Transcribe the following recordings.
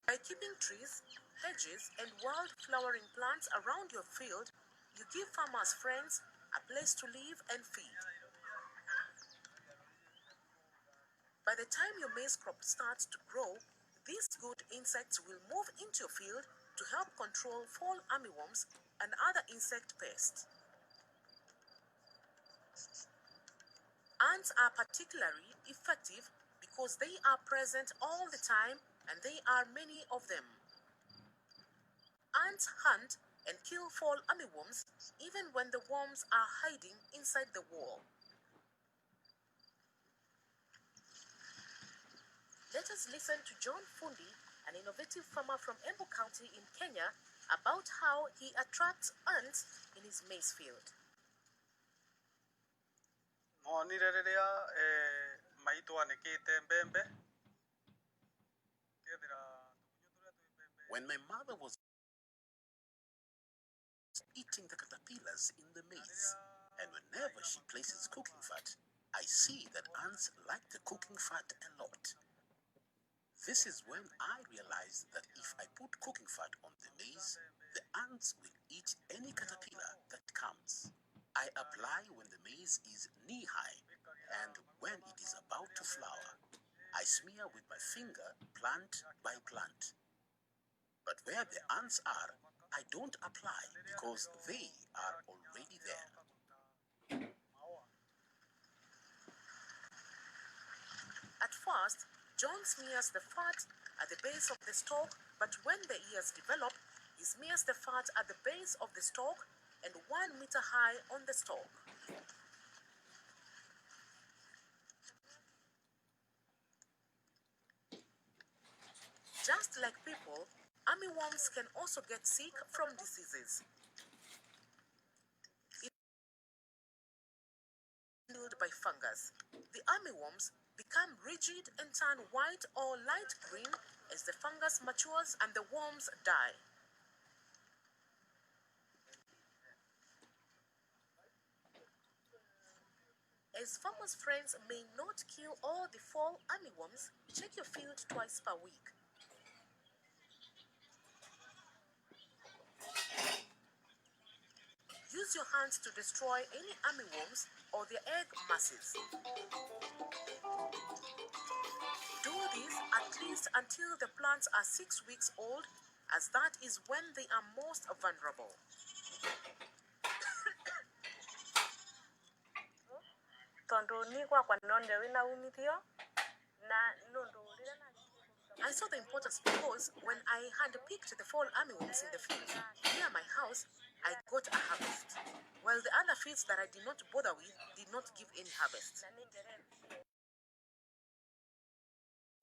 By keeping trees, hedges, and wild flowering plants around your field, you give farmers friends a place to live and feed. By the time your maize crop starts to grow, these good insects will move into your field to help control fall armyworms and other insect pests. Ants are particularly effective because they are present all the time and there are many of them. Ants hunt and kill fall armyworms even when the worms are hiding inside the wall. Let us listen to John Fundi, an innovative farmer from Embu County in Kenya, about how he attracts ants in his maize field. When my mother was eating the caterpillars in the maize, and whenever she places cooking fat, I see that ants like the cooking fat a lot. This is when I realized that if I put cooking fat on the maize, the ants will eat any caterpillar that comes. I apply when the maize is knee-high, and when it is about to flower, I smear with my finger plant by plant. But where the ants are, I don't apply because they are already there. At first, John smears the fat at the base of the stalk, but when the ears develop, he smears the fat at the base of the stalk and 1 meter high on the stalk. Just like people, armyworms can also get sick from diseases. If killed by fungus, the armyworms become rigid and turn white or light green as the fungus matures and the worms die. As farmers' friends may not kill all the fall armyworms, check your field twice per week. Use your hands to destroy any armyworms or their egg masses. Do this at least until the plants are 6 weeks old, as that is when they are most vulnerable. I saw the importance because when I hand-picked the fall armyworms in the fields near my house, I got a harvest, while the other fields that I did not bother with did not give any harvest.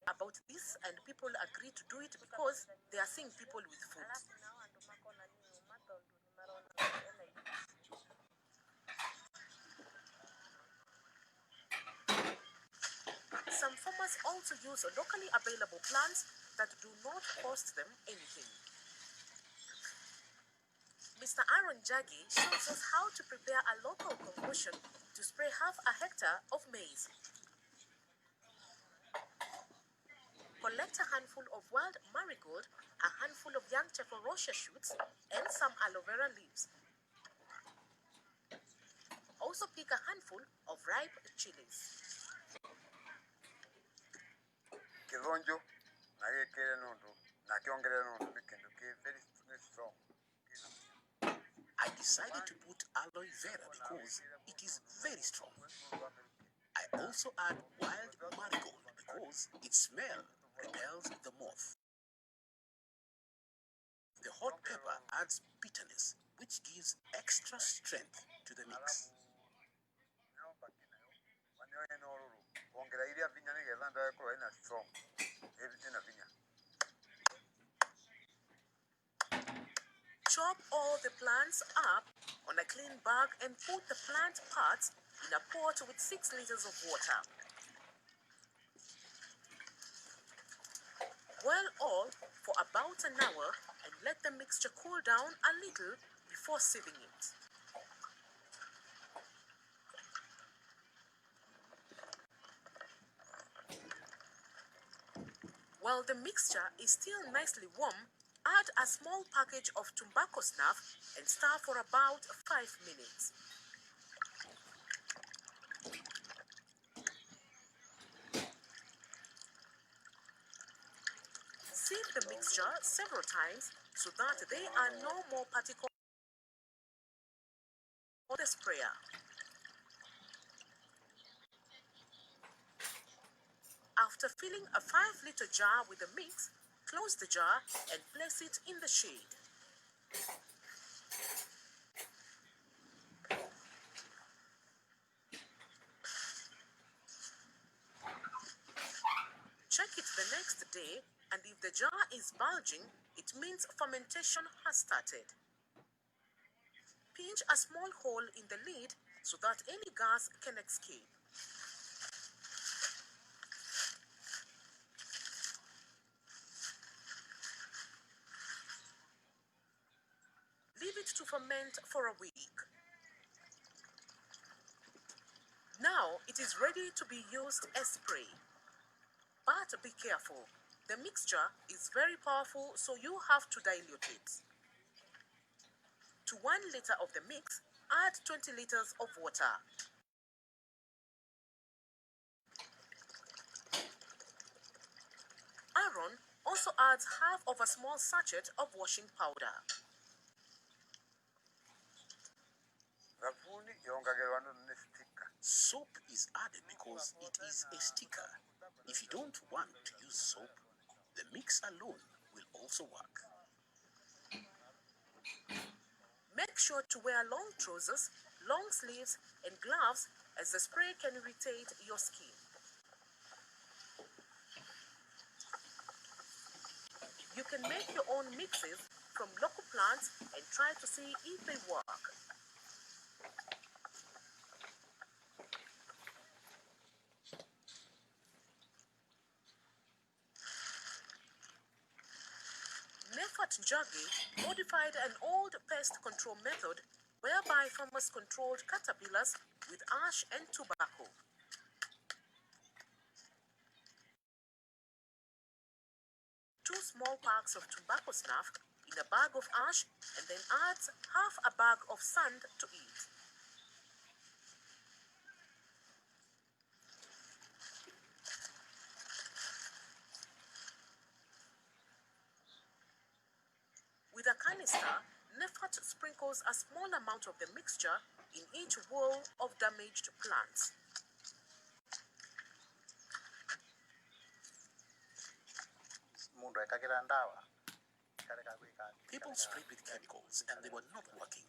About this, and people agree to do it because they are seeing people with food. Some farmers also use locally available plants that do not cost them anything. Mr. Aaron Jaggi shows us how to prepare a local concoction to spray half a hectare of maize. Collect a handful of wild marigold, a handful of young cheporosia shoots, and some aloe vera leaves. Also pick a handful of ripe chilies. Kizonjo, very strong. I decided to put aloe vera because it is very strong. I also add wild marigold because its smell repels the moth. The hot pepper adds bitterness, which gives extra strength to the mix. Chop all the plants up on a clean bag and put the plant parts in a pot with 6 liters of water. Boil all for about an hour and let the mixture cool down a little before sieving it. While the mixture is still nicely warm, add a small package of tobacco snuff and stir for about 5 minutes. Sieve the mixture several times so that there are no more particles on the sprayer. After filling a 5-liter jar with the mix, close the jar and place it in the shade. Check it the next day, and if the jar is bulging, it means fermentation has started. Pinch a small hole in the lid so that any gas can escape. Leave it to ferment for a week. Now it is ready to be used as spray. But be careful, the mixture is very powerful, so you have to dilute it. To 1 liter of the mix, add 20 liters of water. Aaron also adds half of a small sachet of washing powder. Gavuni yongagerwa nestika. Soap is added because it is a sticker. If you don't want to use soap, the mix alone will also work. Make sure to wear long trousers, long sleeves, and gloves, as the spray can irritate your skin. You can make your own mixes from local plants and try to see if they work. Nefat Jaggi modified an old pest control method whereby farmers controlled caterpillars with ash and tobacco. 2 small packs of tobacco snuff in a bag of ash and then adds half a bag of sand to it. With a canister, Nefat sprinkles a small amount of the mixture in each wall of damaged plants. Mundu aikakira ndawa. People sprayed with chemicals and they were not working.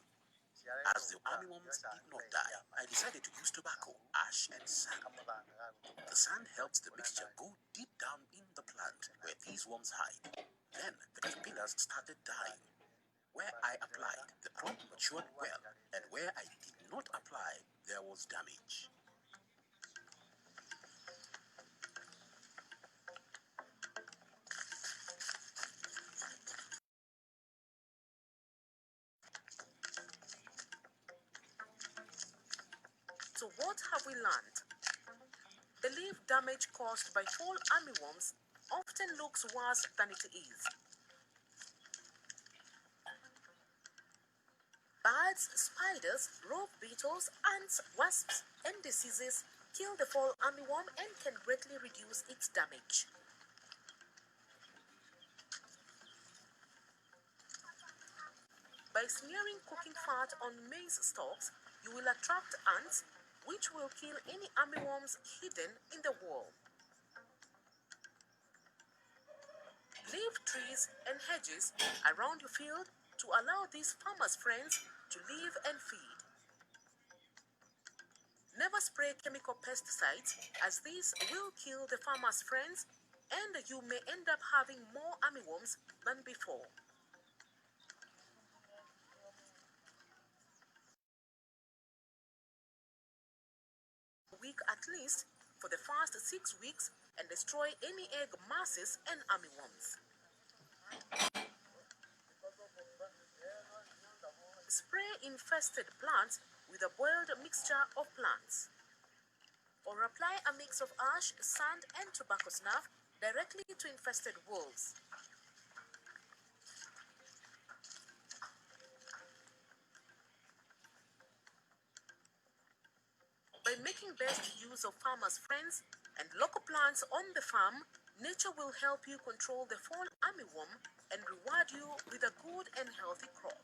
As the armyworms did not die, I decided to use tobacco, ash, and sand. The sand helps the mixture go deep down in the plant where these worms hide. Then the caterpillars started dying. Where I applied, the crop matured well, and where I did not apply, there was damage. So what have we learned? The leaf damage caused by fall armyworms often looks worse than it is. Birds, spiders, rope beetles, ants, wasps, and diseases kill the fall armyworm and can greatly reduce its damage. By smearing cooking fat on maize stalks, you will attract ants, which will kill any armyworms hidden in the wall. Leave trees and hedges around your field to allow these farmers' friends to live and feed. Never spray chemical pesticides, as these will kill the farmers' friends and you may end up having more armyworms than before. A week at least for the first 6 weeks and destroy any egg masses and armyworms. Spray infested plants with a boiled mixture of plants. Or apply a mix of ash, sand, and tobacco snuff directly to infested wolves. By making best use of farmers' friends and local plants on the farm, nature will help you control the fall armyworm and reward you with a good and healthy crop.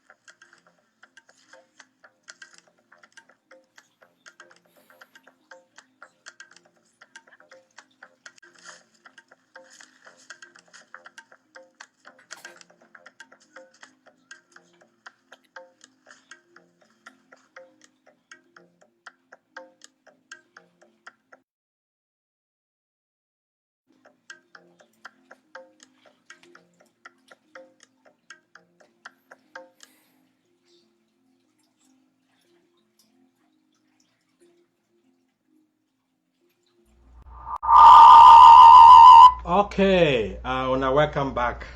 Okay, when I welcome back,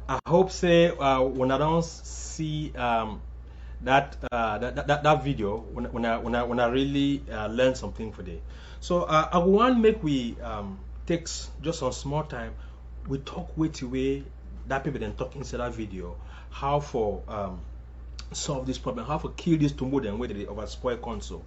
I hope say when I don't see that video when I really learn something for day. So I want make we takes just some small time. We talk way to way that people then talk inside that video how for solve this problem, how to kill this tumor and whether they over spoil console.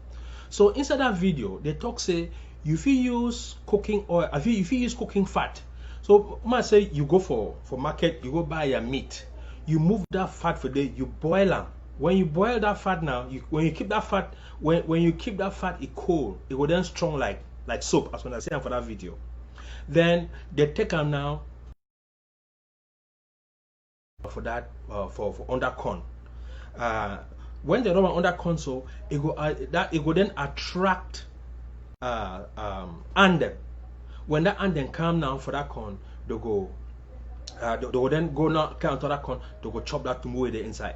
So inside that video, they talk say you fit use cooking oil, if you use cooking fat. So I say you go for market, you go buy your meat, you move that fat for day, you boil them. When you boil that fat now, when you keep that fat, when you keep that fat it cold, it will then strong like soap, as when I say for that video. Then they take them now for that for under corn. When they run under console, it go then attract andem. When that andem come now for that corn, they go they will then go now count that corn, they go chop that tumor the inside.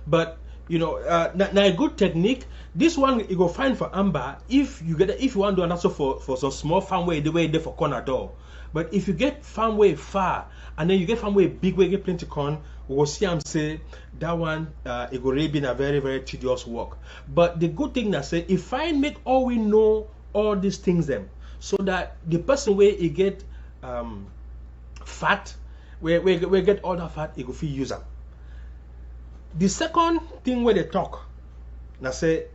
But you know, now a good technique. This one you go find for amber if you want to do an also for some small farm way the way they for corner door. But if you get farm way far and then you get farm way big way get plenty corn, we will see them say that one it will really be a very very tedious work. But the good thing that say if I make all we know all these things them so that the person where he get fat, where get all that fat, he go feel use them. The second thing where they talk, now say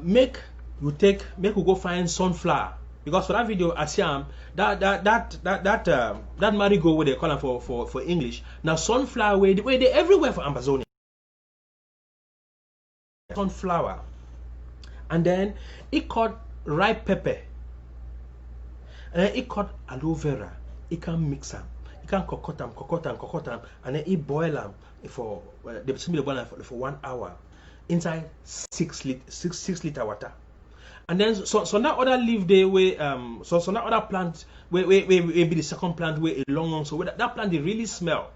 make we go find sunflower, because for that video I see that marigold where they call them for English. Now sunflower where they everywhere for Ambazonia. Sunflower, and then it called ripe pepper, and then it called aloe vera. It can mix them. You can cocotte them, and then it boil them for they boil them for 1 hour inside 6 liter water. And then so that other leaf there where so that other plant where be the second plant where a long so that plant they really smell.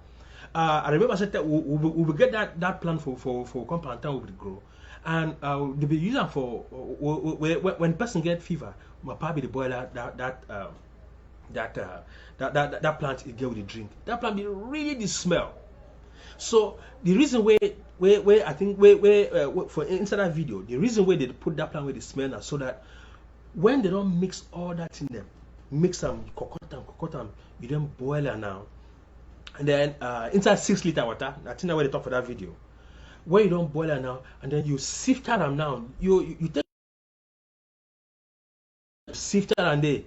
I remember I said that we will get that plant for compound time will grow, and they be using for when person get fever, probably the boil that plant it get with the drink. That plant be really the smell. So the reason where I think where for inside that video, the reason where they put that plant where they smell now, so that when they don't mix all that in them, mix them, cocotte them, you then boil it now, and then inside 6 liter water. I think that's where they talk for that video. Where you don't boil it now, and then you sift them now. You take sift and they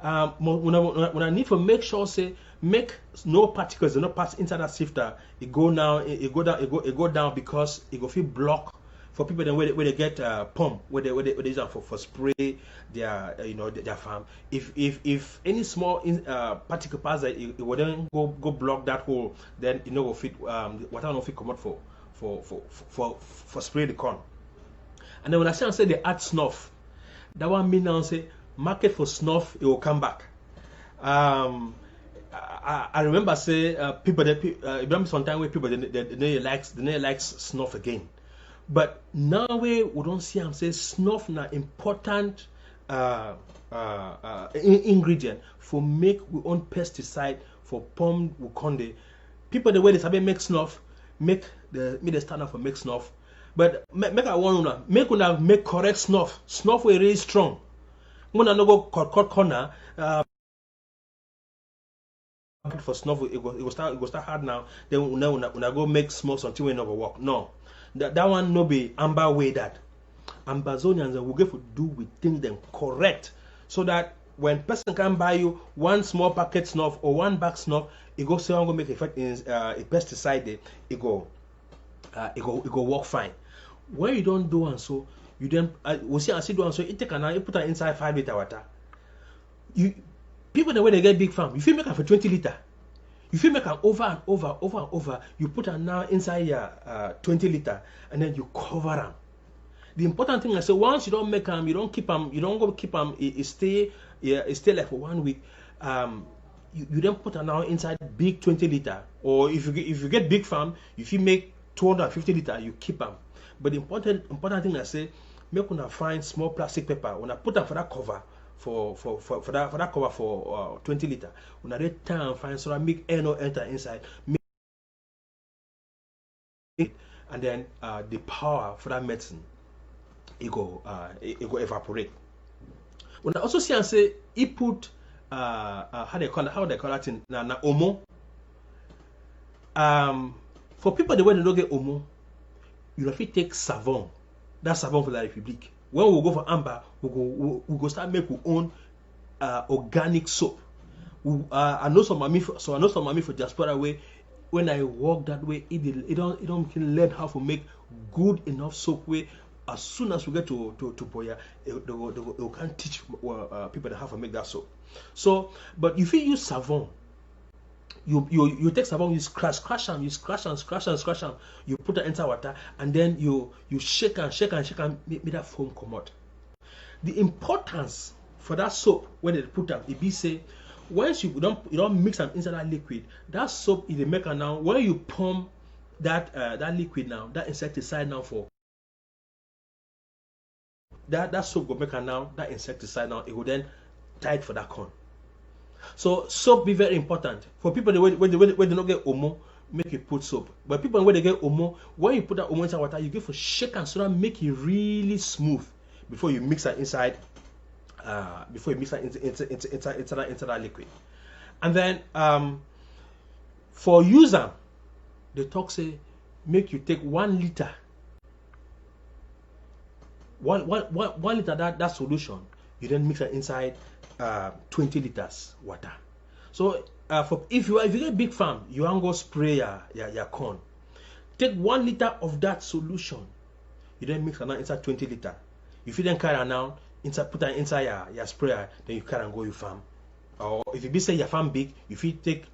when I need to make sure say make no particles, not pass inside that sifter. It go now, it go down because it go feel block for people then where they get pump where they use for spray their their farm. If any small particle pass that it will then go block that hole, then go fit water no fit come out for spray the corn. And then when I say they add snuff, that one mean now say market for snuff it will come back. I remember say people remember sometime where people they like snuff again, but now we don't see them say snuff na important ingredient for make we own pesticide for palm wukonde. People the way they sabi make snuff make the stand up for make snuff, but make I want una make correct snuff wey really strong. Una no go cut corner for snuff, it go start hard now. Then when I go make small something when never work. No, that one no be amber way that. Ambazonians will get to do with things them correct, so that when person can buy you one small packet snuff or one bag snuff, it go say I'm gonna make effect in a pesticide there, it go work fine. When you don't do and so you then we see and see do and so it take an you put it inside 5 liter water. You people the way they get big farm, if you make it for 20 liter, if you make it over and over, you put it now inside your 20 liter and then you cover them. The important thing I say, once you don't make them, you don't keep them, you don't go keep them, it stay like for 1 week. You then put them now inside big 20 liter, or if you get big farm, if you make 250 liter, you keep them. But the important thing I say, make una find small plastic paper. When I put them for that cover for that cover for 20 liter, when I get time find so I make air no enter inside, and then the power for that medicine it go evaporate. When I also see and say he put how they call it in na omo. For people the way they don't get omo, you have to take savon. That's savon for the Republic. When we go for amber, we go start make our own organic soap. I know some mommy for diaspora way. When I walk that way, it don't learn how to make good enough soap way. As soon as we get to Boya, they can teach people how to make that soap. So, but if you use savon, you take savon, you scratch them, you put it into water, and then you shake and make that foam come out. The importance for that soap when they put them, it be say once you don't mix them inside that liquid, that soap is the maker now. When you pump that liquid now, that insecticide now for that soap go make now that insecticide now it will then tight for that corn. So soap be very important for people when they don't get omo, make you put soap. But people when they get omo, when you put that omo inside water, you give for shake and so that make it really smooth before you mix it inside. Before you mix it into that liquid, and then for user, the talk say make you take 1 liter. 1 liter that solution, you then mix it inside 20 liters water. So for if you get big farm, you want go spray your corn. Take 1 liter of that solution, you then mix it inside 20 liter. If you then carry it now put it inside your sprayer, then you carry and go your farm. Or if you be say your farm big, if you take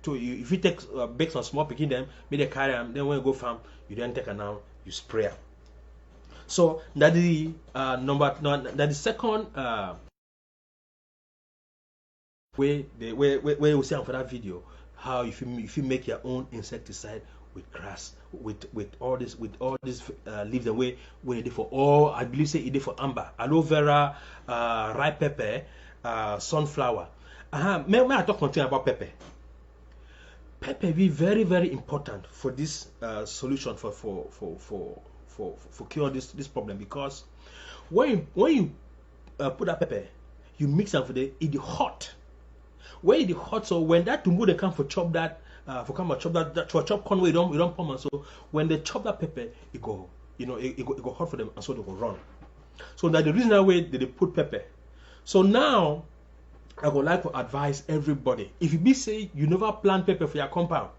bake some small picking them, make they carry them. Then when you go farm, you then take it now, you spray them. So that is that is second way we see for that video how if you make your own insecticide with grass with all this leaves the way they did for all. I believe say it did for amber, aloe vera, ripe pepper, sunflower. May I talk something about pepper? Pepper be very very important for this solution for cure this problem, because when you put that pepper, you mix them for it hot. When it hot, so when that tumbo they come for chop that for chop corn we don't pump, and so when they chop that pepper, it go hot for them, and so they go run. So that's the reason why they put pepper. So now I would like to advise everybody, if you be say you never plant pepper for your compound,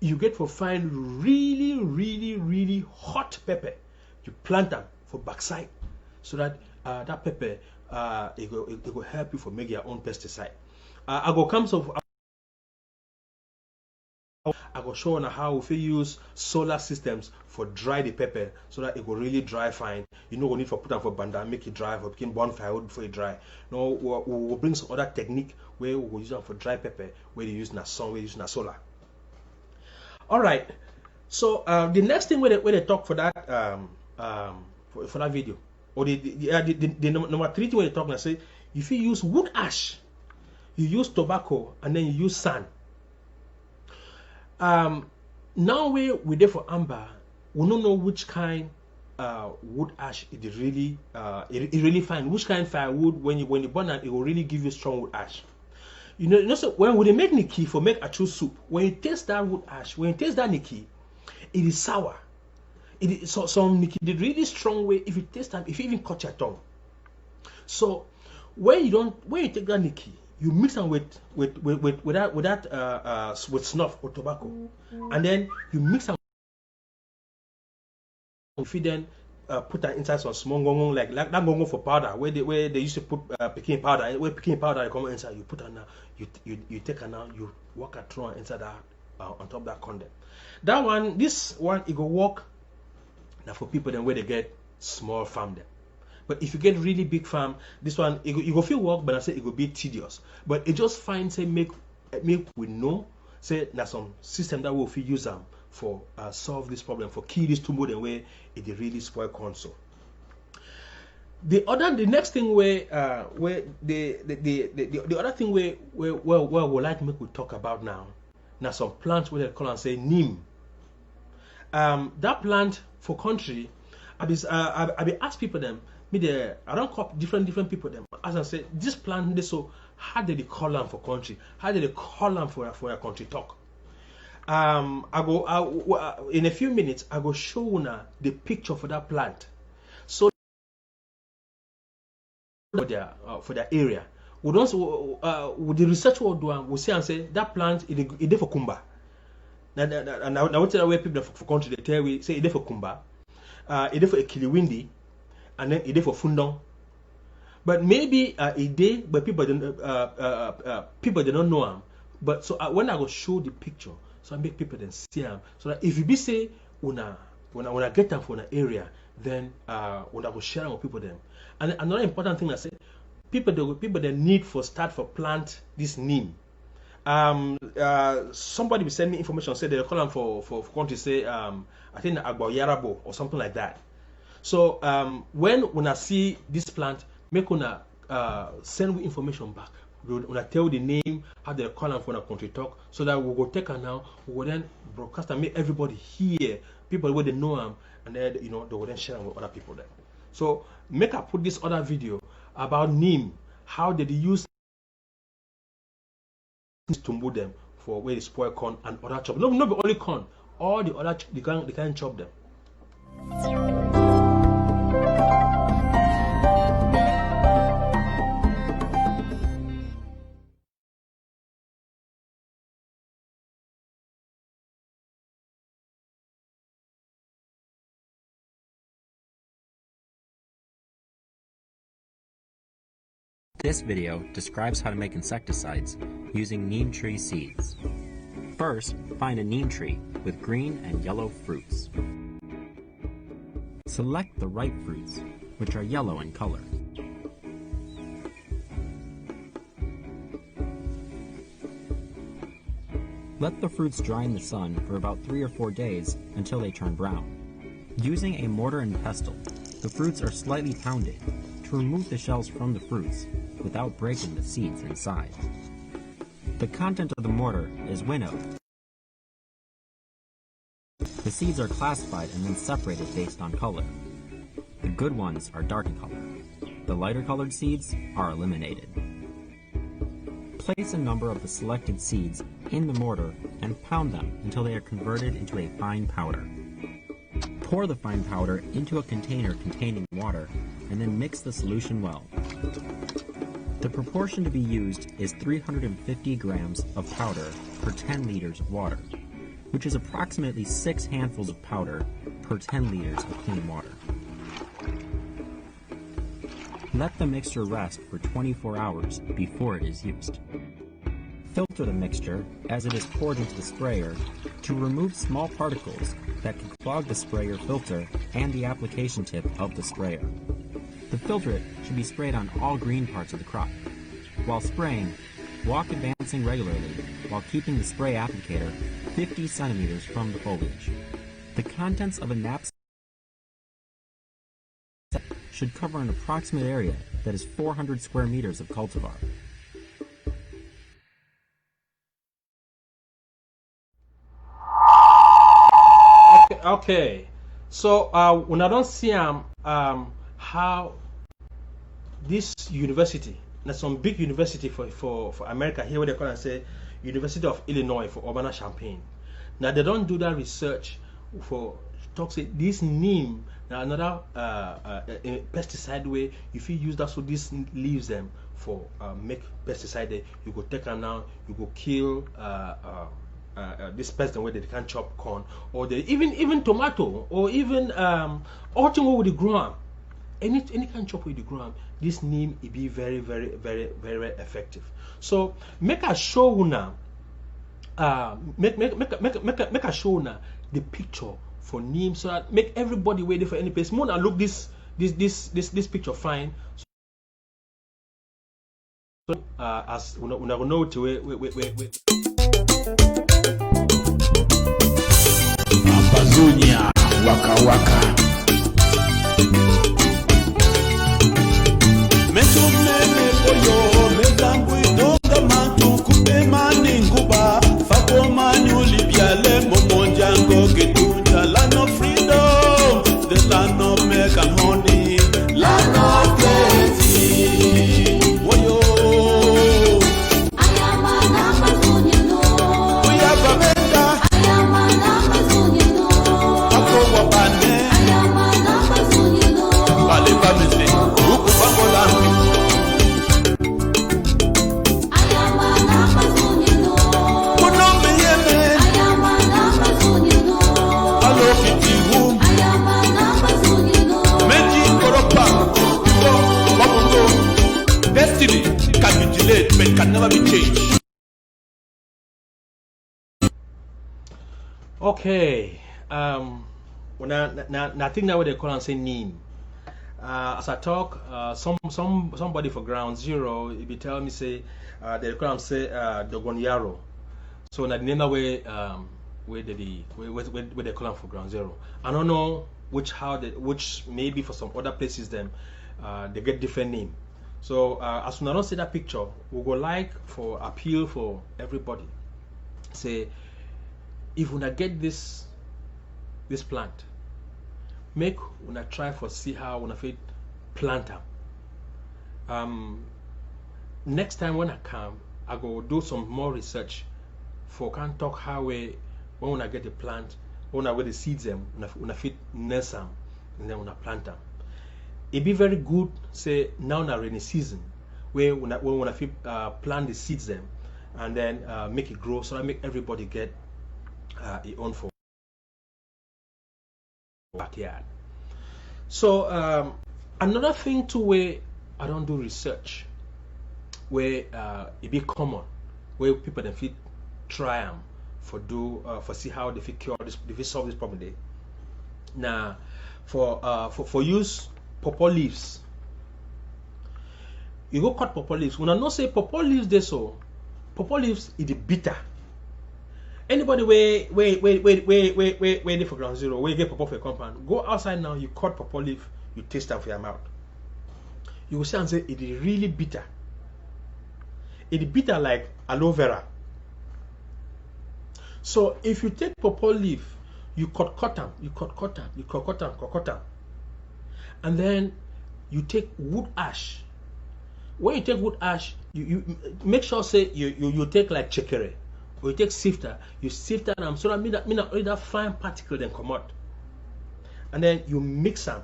you get to find really hot pepper. You plant them for backside, so that that pepper it will help you for make your own pesticide. I go show on how we use solar systems for dry the pepper, so that it will really dry fine. You know, we need for put them for banda, make it dry, for picking bonfire before it dry. No, we'll bring some other technique where we will use them for dry pepper, where they use na sun, where they use na solar. All right. So the next thing where they talk for that for that video, or the number 3 thing where they talk and say if you use wood ash, you use tobacco, and then you use sand. Now we there for amber, we don't know which kind wood ash it really fine. Which kind firewood when you burn it will really give you strong wood ash. So when they make Nikki for make achu soup, when you taste that wood ash, when you taste that Nikki, it is sour. It is so some Nikki the really strong way. If you taste them, if you even cut your tongue. So when you take that Nikki, you mix them with snuff or tobacco, and then you mix them. If you then put that inside some small gong like that gong for powder, where they used to put peking powder, where peking powder come inside, you put it now, you take it now, you walk it through inside that on top of that condom. This one, it go work now for people then where they get small farm them. But if you get really big farm, this one it go feel work, but I say it will be tedious. But it just fine say make we know say now some system that will use them for solve this problem, for kill this tumor the way it really spoil console. The next thing where the other thing where we like make we talk about now some plants where they call and say neem. That plant for country, I be ask people them. I don't call different people them. As I say, this plant they so how did they call them for country? How did they call them for a country talk? In a few minutes I go show you the picture for that plant. So for their area. We don't with the research we do, we say and say that plant it for Kumba. Now what tell where people for country they tell we say it for Kumba, it for Kiliwindi, and then it for Fundong. But maybe it day, but people don't know them. But so when I go show the picture, so I make people then see them. So that if you be say when I get them for an area, then when I go share them with people them. And another important thing I say, people that need for start for plant this neem. Somebody will send me information, say they call them for country, say I think Agbo Yarabo or something like that. So when I see this plant, make una send me information back. When I tell the name, how they call them for a country talk, so that we will take her now, we will then broadcast and make everybody hear, people where they know them, and then they will then share them with other people there. So make I put this other video about neem, how did they use to move them for where they spoil corn and other chop. Not only corn, all the other they can chop them. This video describes how to make insecticides using neem tree seeds. First, find a neem tree with green and yellow fruits. Select the ripe fruits, which are yellow in color. Let the fruits dry in the sun for about 3 or 4 days until they turn brown. Using a mortar and pestle, the fruits are slightly pounded to remove the shells from the fruits without breaking the seeds inside. The content of the mortar is winnowed. The seeds are classified and then separated based on color. The good ones are dark in color. The lighter colored seeds are eliminated. Place a number of the selected seeds in the mortar and pound them until they are converted into a fine powder. Pour the fine powder into a container containing water and then mix the solution well. The proportion to be used is 350 grams of powder per 10 liters of water, which is approximately 6 handfuls of powder per 10 liters of clean water. Let the mixture rest for 24 hours before it is used. Filter the mixture as it is poured into the sprayer to remove small particles that can clog the sprayer filter and the application tip of the sprayer. The filtrate should be sprayed on all green parts of the crop. While spraying, walk advancing regularly while keeping the spray applicator 50 centimeters from the foliage. The contents of a knapsack should cover an approximate area that is 400 square meters of cultivar. Okay. So when I don't see how this university there's some big university for America here where they call and say University of Illinois for Urbana-Champaign. Now they don't do that research for toxic. This neem, now another pesticide way. If you use that, so this leaves them for make pesticide. You go take them now. You go kill this person where they can't chop corn, or they even tomato, or even all thing with the ground. Any kind chop with the ground. This neem it be very effective. So make a show now. Make a show now the picture for neem, so that make everybody waiting for any place. Mona look this picture fine. So as we know to wait. Ambazonia waka waka. Mesumene boyo mezambu idonga matu kupe mani nguba fako manyu libyale momonjango getunja land of freedom, the land of milk and honey, land of plenty. Woyo I am an Amazonian. We have a meta. I am an Amazonian. Ako wabane. I am an Amazonian. Bale pamese. Uku bangola. Destiny can be delayed but can never be changed. Okay. When I think that what they call and say neem. As I talk, somebody for ground zero, if you tell me say they call and say Dogonyaro. So na the name way where they call them for ground zero. I don't know which maybe for some other places them they get different name. So as soon as I don't see that picture, we go like for appeal for everybody. Say if we get this plant, make when I try for see how when I fit plant them. Next time when I come, I go do some more research for can talk how when I get the plant, when I get the seeds them, when I fit nurse them, and then when I plant them. It be very good say now in a rainy season where when I fit plant the seeds them and then make it grow, so I make everybody get it own for backyard. So another thing too where I don't do research where it be common where people then fit try them for see how they fit cure this, they fit solve this problem there. Now for use pawpaw leaves. You go cut pawpaw leaves. When I not say pawpaw leaves they so pawpaw leaves is the bitter. Anybody wait for ground zero, where you get pawpaw for a compound, go outside now, you cut pawpaw leaf, you taste them for your mouth. You will say and say it is really bitter. It is bitter like aloe vera. So if you take pawpaw leaf, you cut them, and then you take wood ash. When you take wood ash, you make sure say you take like chekere, or you take sifter, you sift them so that mean that fine particle then come out, and then you mix them.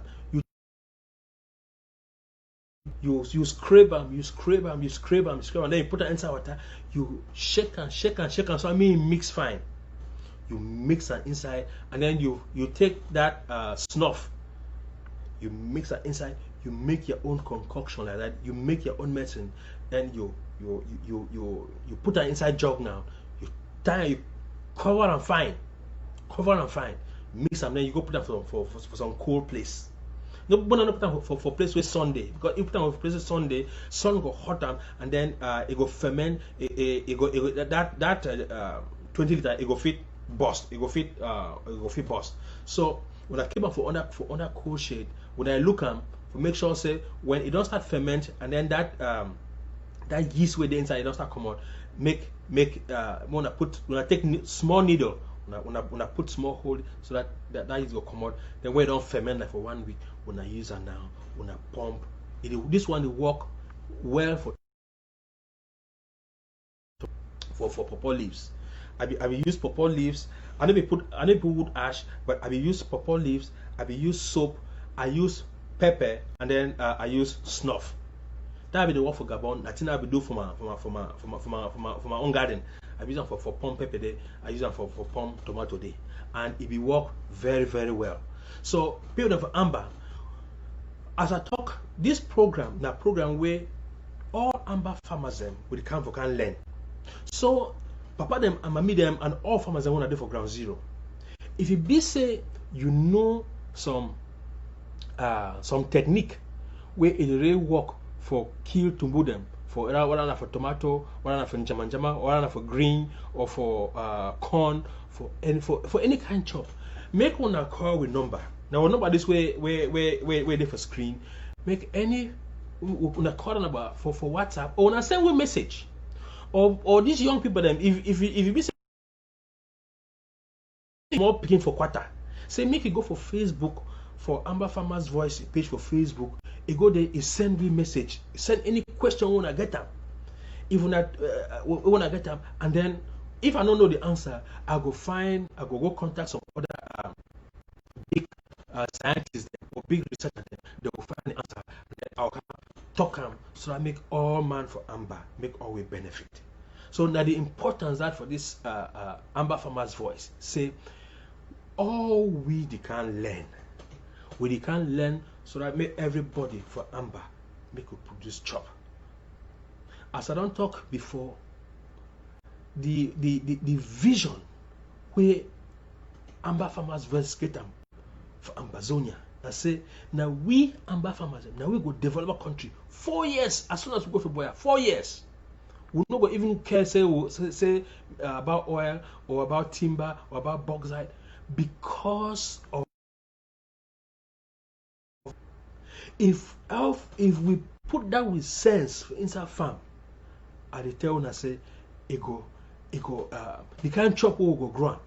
You scrape them, and then you put them inside water. You shake and so I mean mix fine. You mix that inside, and then you take that snuff. You mix that inside. You make your own concoction like that. You make your own medicine. Then you put that inside jug now. You tie, you cover and fine, mix them. Then you go put them for some cool place. No, but not put them for place with Sunday, because if you put them for place with Sunday, sun go hot them, and then it go ferment. It go 20 liter. It go fit burst. It go fit burst. So when I keep them for under cool shade, when I look them, to make sure say when it don't start ferment, and then that yeast with the inside it don't start come out. When I take small needle, when I put small hole so that yeast will come out. Then when it don't ferment like for 1 week, when I use it now, when I pump, this one will work well for for pawpaw leaves. I be use pawpaw leaves. I never put wood ash, but I be use pawpaw leaves. I be use soap. I use pepper, and then I use snuff. That be the one for Gabon. That's I be do for my own garden. I use them for pom pepper day. I use them for pom tomato day, and it be work very very well. So period of amber. As I talk, this program, na program where all amber farmers them will come for can learn. So papa them and mommy them and all farmers them want to do for ground zero. If you be say you know some technique where it really work for kill to move them for whether for tomato, whether for njama, whether for green or for corn, for any kind chop, make one a call with number. Now number this way where they for screen, make any una call number for WhatsApp or una send a message. Or these young people them if you be more picking for quarter, say make you go for Facebook for Amber Farmers Voice page for Facebook. You go there, you send me message, send any question you wanna get them. If you wanna get them, and then if I don't know the answer, I go go contact some other big scientists or big researchers. They will find the answer. Then I'll talk them so I make all man for Amber, make all we benefit. So now the importance that for this Amber Farmers Voice, say all we can learn. We can learn so that make everybody for Amber make we produce chop. As I don't talk before, the vision where Amber Farmers Voice get them for Ambazonia. I say now we Amber Farmers now we go develop a country 4 years as soon as we go for Boya. 4 years. We no go even care say about oil or about timber or about bauxite because of if we put that with sense inside farm, I dey tell una say it go the kind chop we go grow.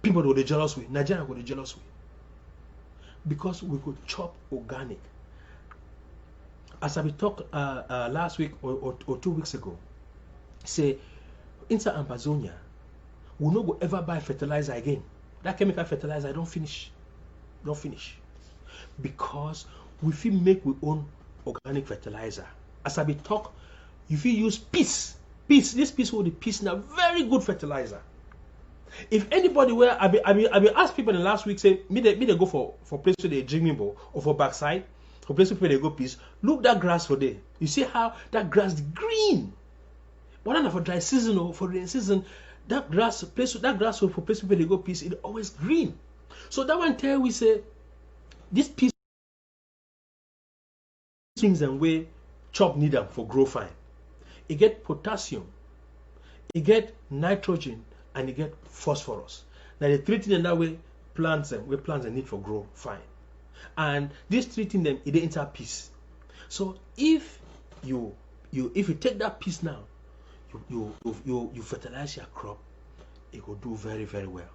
People go dey jealous with Nigeria go dey jealous with because we could chop organic. As I be talk last week or 2 weeks ago, say inside Ambazonia, we no go ever buy fertilizer again. That chemical fertilizer don't finish. Because we fit make we own organic fertilizer. As I be talk, you fit use peace. This peace will the peace now very good fertilizer. If anybody where I be ask people in the last week say me they go for place where they drinking bowl or for backside, for place where they go peace. Look that grass for there. You see how that grass is green. Whether for dry season or for rain season, that grass for place where they go peace, it always green. So that one tell we say this piece things and way chop need them for grow fine. It get potassium, it get nitrogen, and it get phosphorus. Now the three things in that way plants need for grow fine. And this treating them it enter peace. So if you take that piece now, you fertilize your crop, it will do very very well.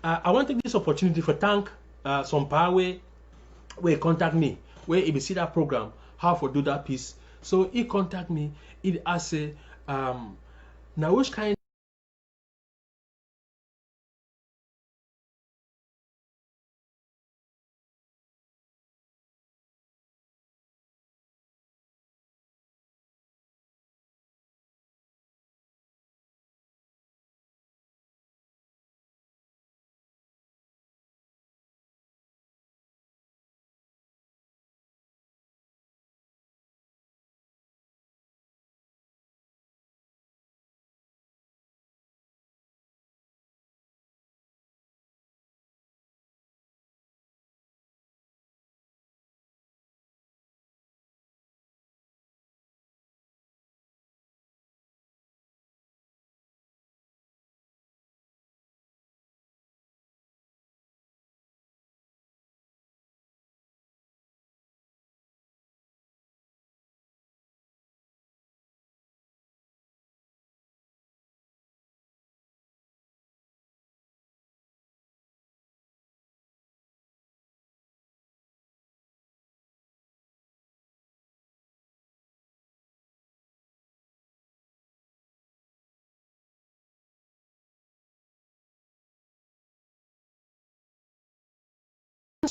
I want to take this opportunity for thank some power where contact me where if you see that program how to do that piece. So he contact me. It as a now which kind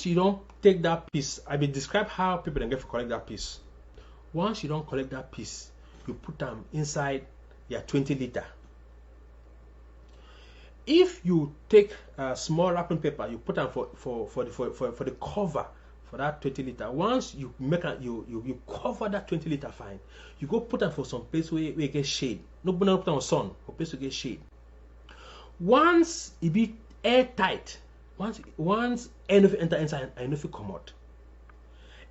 you don't take that piece, I will describe how people then get to collect that piece. Once you don't collect that piece, you put them inside your 20 liter. If you take a small wrapping paper, you put them for the cover for that 20 liter. Once you make you cover that 20 liter fine, you go put them for some place where you get shade. No put them on sun, for place to get shade. Once it be airtight, once air no fit enter inside and no fit come out,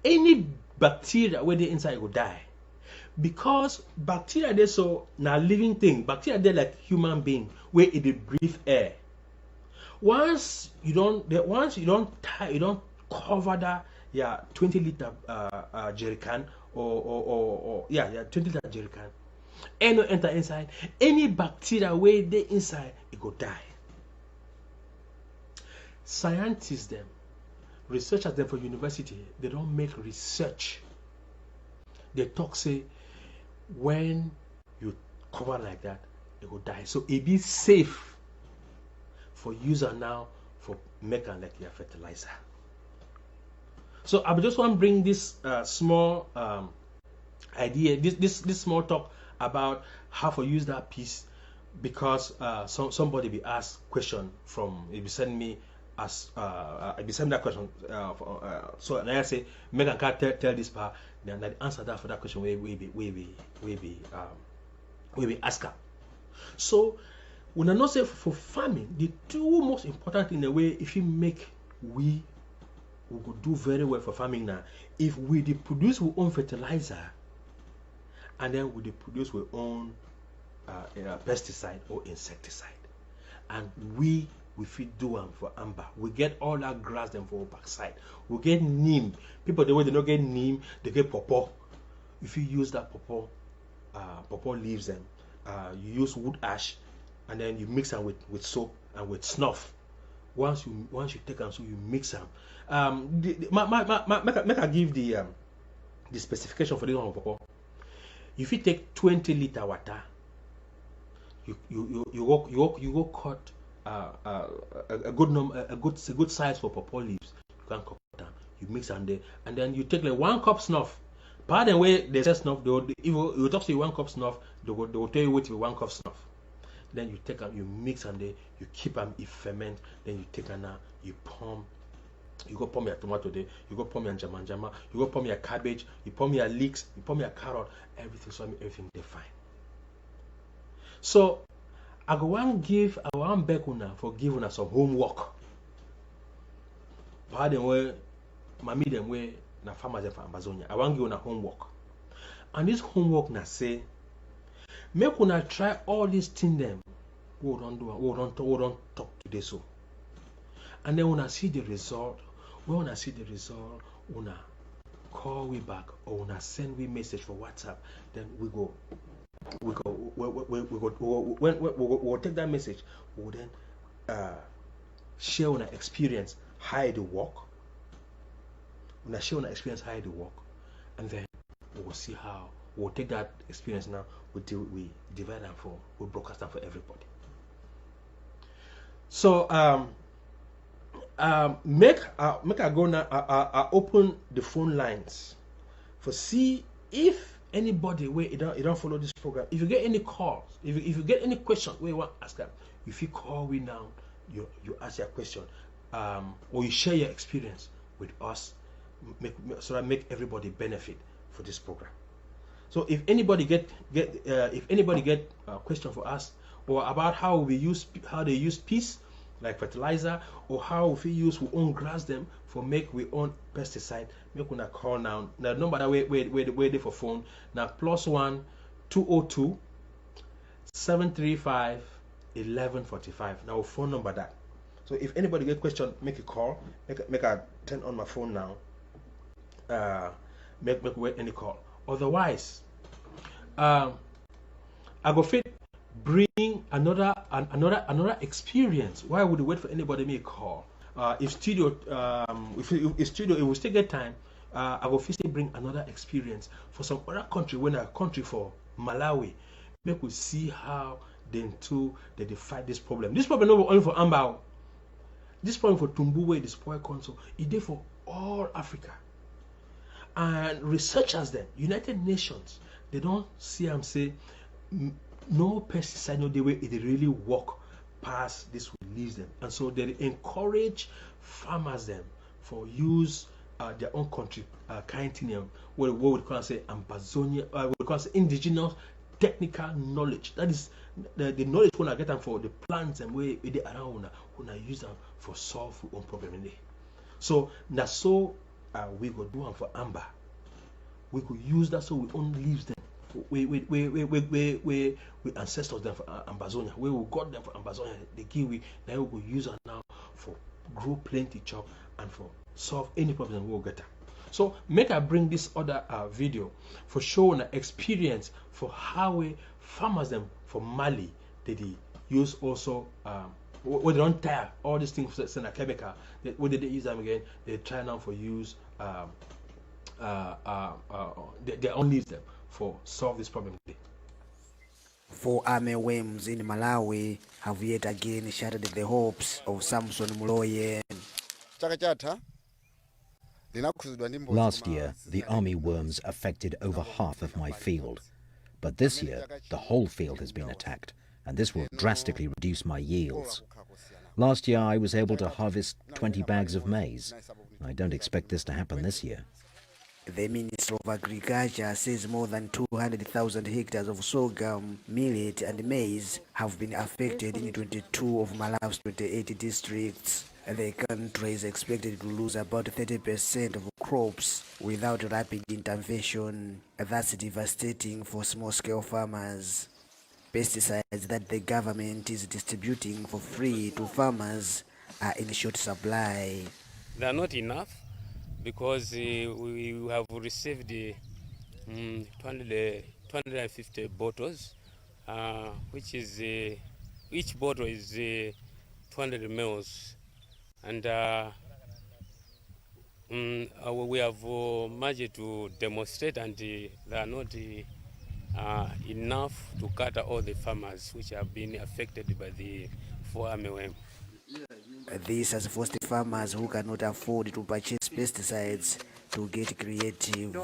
any bacteria where they inside will die, because bacteria they so now living thing. Bacteria they like human being where it breathe air. Once you don't cover that 20 liter jerry can or 20 liter jerry can, air no enter inside. Any bacteria where they inside it go die. Scientists them, researchers them for university, they don't make research. They talk say when you cover like that, it will die. So it be safe for user now for making like your fertilizer. So I just want to bring this small idea, this small talk about how to use that piece, because somebody be asked question from, it be send me as I be send that question so and I say Megan can't tell this part, then I answer that for that question we be ask her. So when I know say for farming, the two most important in a way, if you make we go do very well for farming now, if we produce our own fertilizer and then we produce our own pesticide or insecticide, and we fit do them for amber. We get all that grass them for our backside. We get neem. People the way they don't get neem, they get pawpaw. If you use that pawpaw leaves them, you use wood ash, and then you mix them with soap and with snuff. Once you take them, so you mix them. Make I give the specification for this one pawpaw. If you take 20 liter water, you go cut a good size for pawpaw leaves. You can cut them. You mix them there, and then you take like 1 cup snuff. Pardon way they say snuff. If you talk to you 1 cup snuff, they will tell you what with 1 cup snuff. Then you take them, you mix them there, you keep them, it ferment. Then you take them now, you pump. You go pump your tomato there, you go pump your jama, you go pump your cabbage, you pump your leeks, you pump your carrot, everything. So everything they fine. So I want beg una for giving us some homework. Pardon way, mommy them way na farmers for Ambazonia. I want give una homework, and this homework na say make una try all these things them. We don't talk today so, and then una see the result. When una see the result, una call we back or una send we message for WhatsApp. Then we'll take that message. We'll then share on our experience how it work. We'll share on our experience how it work, and then we'll see how we'll take that experience now. We divide them we broadcast them for everybody. So make I go now. I open the phone lines for see if anybody where you don't follow this program. If you get any calls, if you get any question where you want to ask them, if you call we now, you ask your question, or you share your experience with us, so that make everybody benefit for this program. So if anybody get a question for us, or about how they use peas like fertilizer, or how we use we own grass them for make we own pesticide, make una call now. Now number that way for phone now +1 202 735 1145. Now phone number that. So if anybody get question, make a call. Make I turn on my phone now. Make wait any call. Otherwise, I go fit bring another experience. Why would you wait for anybody to make a call? If studio it will still get time, I will still bring another experience for some other country. When a country for Malawi, make we see how they fight this problem. This problem not only for Amber. this problem for tumbu wey dey spoil corn so e dey for all Africa. And researchers then, United Nations, they don't see am say no pesticide no dey wey it really work past this will leave them, and so they encourage farmers them for use their own country kind thing, what we call say Ambazonia, we call say indigenous technical knowledge. That is the knowledge when I get them for the plants and way they around when I use them for solve our own problem in there. So now so we go do them for amber. We could use that so we own leaves them. We ancestors them for Ambazonia. We got them for Ambazonia. The kiwi now we will use them now for grow plenty chop and for solve any problem we'll get. So make I bring this other video for showing an experience for how we farmers them for Mali they use also when they don't tire all these things send a chemical. When they use them again, they try now for use they only use them for solve this problem. 4 armyworms in Malawi have yet again shattered the hopes of Samson Muloye. Last year, the armyworms affected over half of my field. But this year, the whole field has been attacked, and this will drastically reduce my yields. Last year, I was able to harvest 20 bags of maize. I don't expect this to happen this year. The Minister of Agriculture says more than 200,000 hectares of sorghum, millet and maize have been affected in 22 of Malawi's 28 districts. The country is expected to lose about 30% of crops without rapid intervention. That's devastating for small-scale farmers. Pesticides that the government is distributing for free to farmers are in short supply. They are not enough because we have received 250 bottles, which is each bottle is 200 mils, and we have managed to demonstrate, and they are not enough to cater all the farmers which have been affected by the 4 armyworm. This has forced farmers who cannot afford to purchase pesticides to get creative.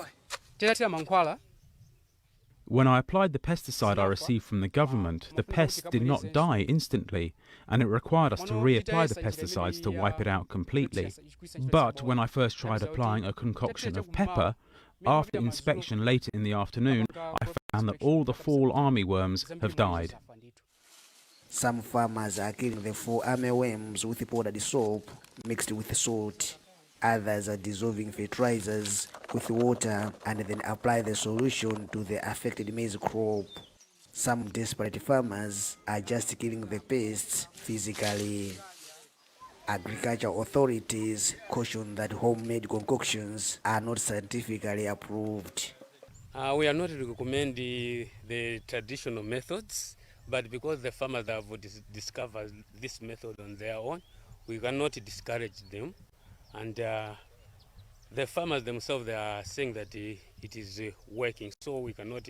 When I applied the pesticide I received from the government, the pest did not die instantly, and it required us to reapply the pesticides to wipe it out completely. But when I first tried applying a concoction of pepper, after inspection later in the afternoon, I found that all the fall armyworms have died. Some farmers are killing the 4 armyworms with powdered soap mixed with salt. Others are dissolving fertilizers with water and then apply the solution to the affected maize crop. Some desperate farmers are just killing the pests physically. Agriculture authorities caution that homemade concoctions are not scientifically approved. We are not recommending the traditional methods, but because the farmers have discovered this method on their own, we cannot discourage them. And the farmers themselves, they are saying that it is working, so we cannot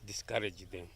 discourage them.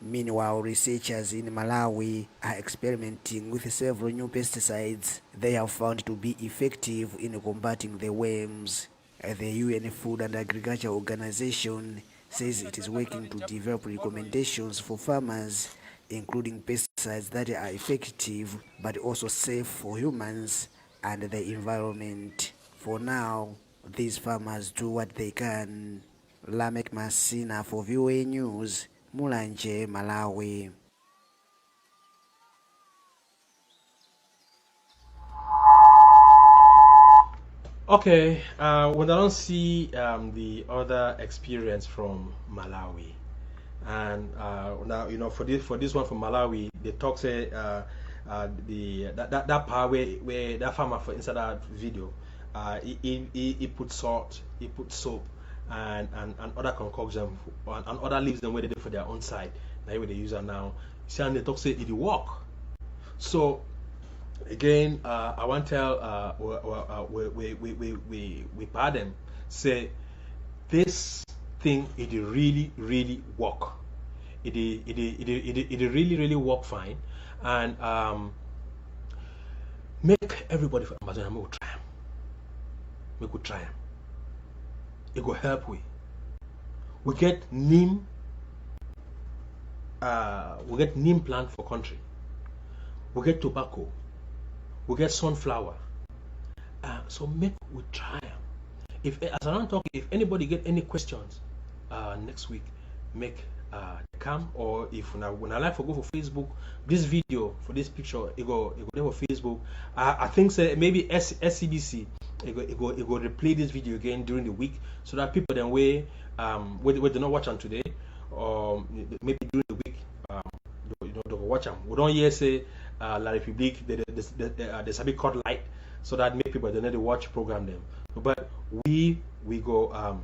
Meanwhile, researchers in Malawi are experimenting with several new pesticides they have found to be effective in combating the worms. The UN Food and Agriculture Organization says it is working to develop recommendations for farmers, including pesticides that are effective but also safe for humans and the environment. For now, these farmers do what they can. Lamek Masina for VOA News, Mulanje, Malawi. Okay, when I don't see the other experience from Malawi, and now for this one from Malawi, they talk say that part where that farmer for inside that video, he put salt, he put soap, and other concoction and other leaves them where they do for their own side. Now where they use it now. See, and they talk say it work. So again, I want to tell we pardon say this thing it really work. It really work fine, and make everybody for Ambazonia make we try am. Make we try am. It go help we. We get neem plant for country. We get tobacco. We get sunflower. So make we try am. If as I don't talk, if anybody get any questions next week, make come, or if when I like to go for Facebook, this video for this picture, it go there for Facebook. I think say maybe SCBC it go replay this video again during the week, so that people then we do not watch them today, or maybe during the week they go watch them. We don't hear say La République there's a big cut light, so that make people they need to watch program them. But we go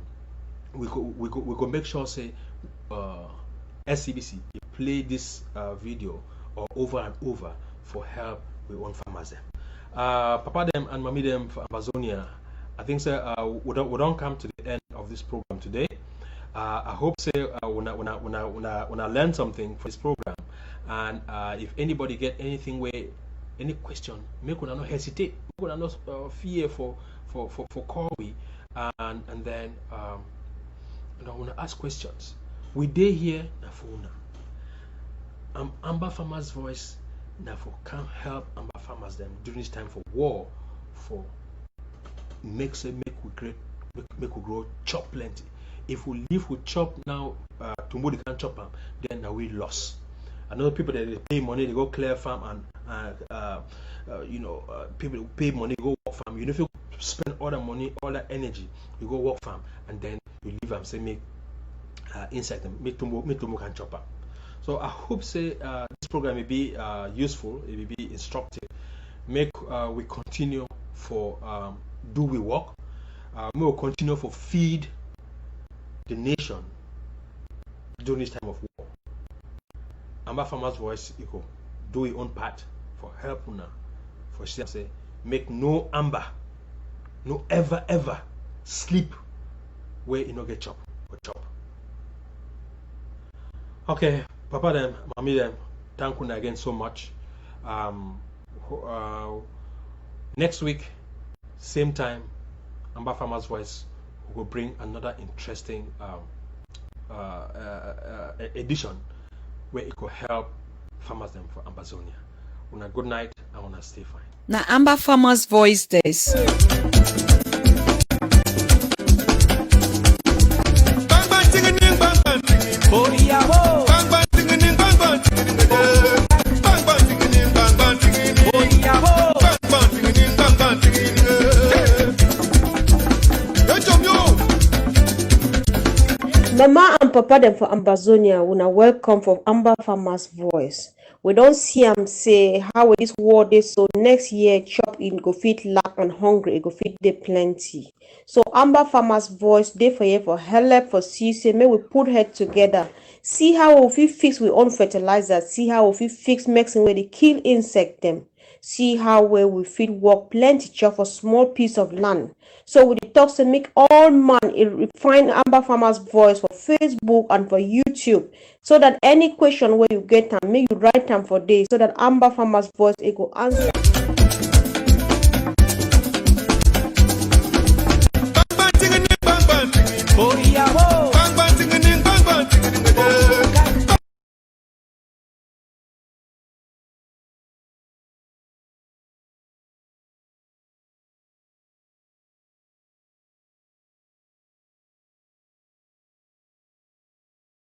make sure say SCBC play this video or over and over for help with one farmers them. Papa them and mommy them for Ambazonia. I think so. We don't come to the end of this program today. I hope say when I learn something for this program, and if anybody get anything where any question, make una not hesitate, make una not fear for call we, and then I want to ask questions. We day here na for una. Amba Farmers Voice na for can help Amba farmers them during this time for war, for make we grow chop plenty. If we live with chop now, tomorrow they can't chop them, then now we lost. I know people that they pay money, they go clear farm, and people pay money, go work farm. You know, if you spend all that money, all that energy, you go work farm, and then you leave them, say make insect them, make tomorrow can chop up. So I hope say this program will be useful, it will be instructive. Make we continue for do we work. We will continue for feed the nation during this time of war. Amba Farmers Voice equal do your own part for help una, for say make no Amba no ever sleep where you no get chop or chop. Okay, Papa them, Mommy them, thank you again so much. Next week, same time, Amba Farmers Voice will bring another interesting edition where it could help farmers them for Ambazonia. Una good night, I wanna stay fine. Now Amba Farmers Voice this. Mama and Papa them for Ambazonia, una welcome for Amba Farmers Voice. We don't see them say how this war is, so next year chop in go fit lack and hungry, it go fit dey plenty. So Amba Farmers Voice dey for here for help for see say may we put head together, see how we fit fix we own fertilizer, see how we fit fix medicine where they kill insect them, see how where we fit work plenty chop for small piece of land. So we talk to make all man find Amba Farmers Voice for Facebook and for YouTube, so that any question where you get them, make you write them for days, so that Amba Farmers Voice it go answer. Oh,